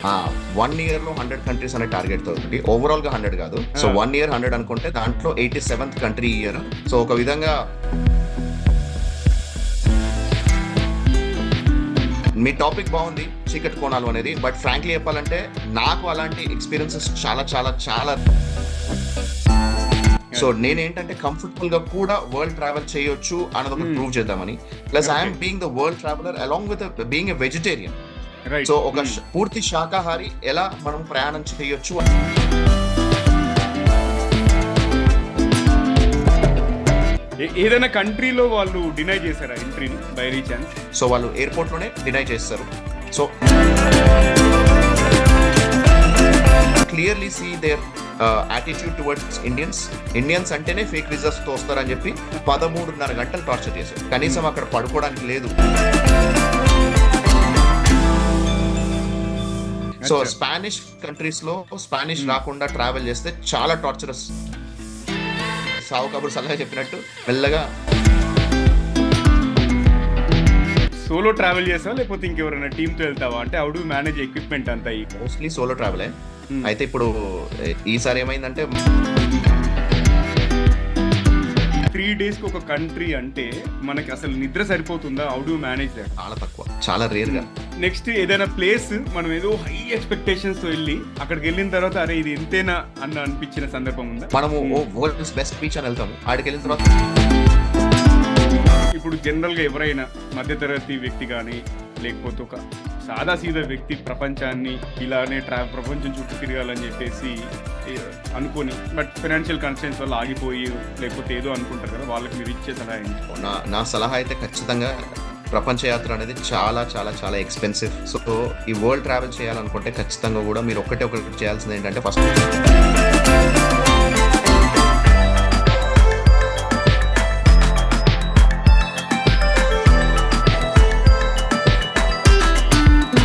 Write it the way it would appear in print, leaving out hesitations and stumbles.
1 year లో 100 countries అనే target తోటి ఓవరాల్ గా 100 కాదు. సో 1 year 100 అనుకుంటే దాంట్లో 87th కంట్రీ ఇయర్. సో ఒక విధంగా మీ టాపిక్ బాగుంది, చీకటి కోణాలు అనేది. బట్ ఫ్రాంక్లీ చెప్పాలంటే నాకు అలాంటి ఎక్స్పీరియన్సెస్ చాలా చాలా చాలా. సో నేనేంటంటే కంఫర్టబుల్ గా కూడా వరల్డ్ ట్రావెల్ చేయొచ్చు అన్నది ఒకటి ప్రూవ్ చేద్దామని. Plus I'm being the world traveller along with being a vegetarian. So ఒక పూర్తి శాకాహారి ఎలా మనం ప్రయాణం చేయొచ్చు. ఏదైనా కంట్రీలో వాళ్ళు డినై చేశారా ఎంట్రీని బై ఎనీ ఛాన్స్? సో వాళ్ళు ఎయిర్పోర్ట్ లోనే డినై చేస్తారు. So clearly see their attitude towards Indians అంటేనే ఫేక్ వీసాస్ తో వస్తారని చెప్పి 13.5 గంటలు టార్చర్ చేశారు. కనీసం అక్కడ పడుకోవడానికి లేదు. సో స్పానిష్ కంట్రీస్ లో స్పానిష్ రాకుండా ట్రావెల్ చేస్తే చాలా టార్చరస్. సావు కబుర్ సలహా చెప్పినట్టు మెల్లగా సోలో ట్రావెల్ చేస్తావా లేకపోతే ఇంకెవరైనా టీమ్ తో వెళ్తావా? అంటే హౌ డు మేనేజ్ ఎక్విప్మెంట్ అంతా? మోస్ట్లీ సోలో ట్రావెలే. అయితే ఇప్పుడు ఈసారి ఏమైందంటే 3 days కి ఒక కంట్రీ అంటే మనకి అసలు నిద్ర సరిపోతుందా? How do manage that? చాలా తక్కువ, చాలా రేర్ గా. నెక్స్ట్ ఏదైనా ప్లేస్ మనం ఏదో హై ఎక్స్పెక్టేషన్స్ తో వెళ్ళి అక్కడికి వెళ్ళిన తర్వాత అరే ఇది ఎంతేనా అన్న అనిపించిన సందర్భం ఉందా? మనము వరల్డ్స్ బెస్ట్ బీచ్ అని వెళ్తాము, ఆడికి వెళ్ళిన తర్వాత ఇప్పుడు జనరల్ గా ఎవరైనా మధ్యతరగతి వ్యక్తి కానీ లేకపోతే ఒక సాదా సీదా వ్యక్తి ప్రపంచాన్ని ఇలానే ప్రపంచం చుట్టూ తిరగాలని చెప్పేసి అనుకొని బట్ ఫైనాన్షియల్ కన్స్ట్రెయిన్స్ వల్ల ఆగిపోయి లేకపోతే ఏదో అనుకుంటారు కదా, వాళ్ళకి మీరు ఇచ్చే సలహా ఏంటి? నా సలహా అయితే ఖచ్చితంగా ప్రపంచ యాత్ర అనేది చాలా చాలా చాలా ఎక్స్పెన్సివ్. సో ఈ వరల్డ్ ట్రావెల్ చేయాలనుకుంటే ఖచ్చితంగా కూడా మీరు ఒకటి చేయాల్సింది ఏంటంటే ఫస్ట్